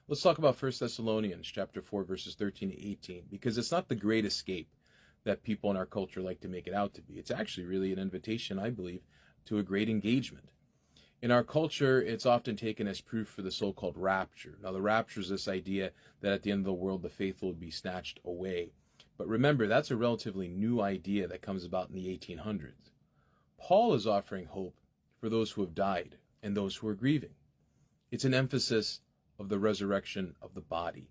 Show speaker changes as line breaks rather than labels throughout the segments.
Let's talk about 1 Thessalonians chapter 4, verses 13 to 18, because it's not the great escape that people in our culture like to make it out to be. It's actually really an invitation, I believe, to a great engagement. In our culture, it's often taken as proof for the so-called rapture. Now, the rapture is this idea that at the end of the world, the faithful would be snatched away. But remember, that's a relatively new idea that comes about in the 1800s. Paul is offering hope for those who have died and those who are grieving. It's an emphasis of the resurrection of the body.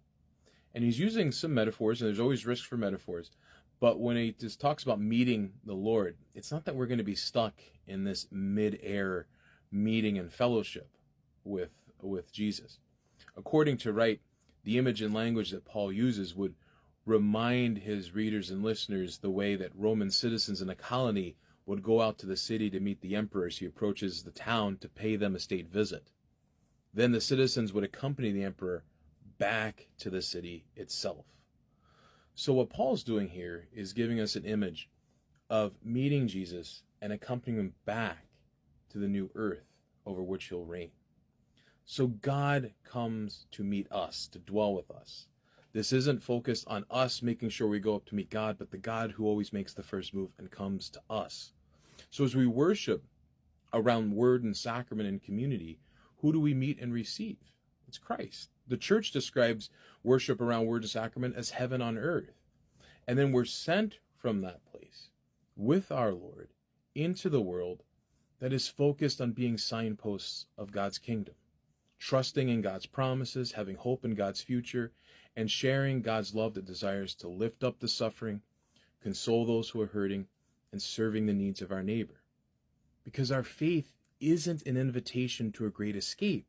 And he's using some metaphors, and there's always risk for metaphors. But when he just talks about meeting the Lord, it's not that we're going to be stuck in this mid-air meeting and fellowship with Jesus. According to Wright, the image and language that Paul uses would remind his readers and listeners the way that Roman citizens in a colony would go out to the city to meet the emperor as he approaches the town to pay them a state visit. Then the citizens would accompany the emperor back to the city itself. So what Paul's doing here is giving us an image of meeting Jesus and accompanying him back to the new earth over which he'll reign. So God comes to meet us, to dwell with us. This isn't focused on us making sure we go up to meet God, but the God who always makes the first move and comes to us. So as we worship around word and sacrament and community, who do we meet and receive? It's Christ. The church describes worship around word and sacrament as heaven on earth. And then we're sent from that place with our Lord into the world that is focused on being signposts of God's kingdom, trusting in God's promises, having hope in God's future, and sharing God's love that desires to lift up the suffering, console those who are hurting, and serving the needs of our neighbor. Because our faith isn't an invitation to a great escape,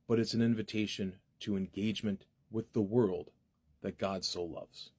but it's an invitation to engagement with the world that God so loves.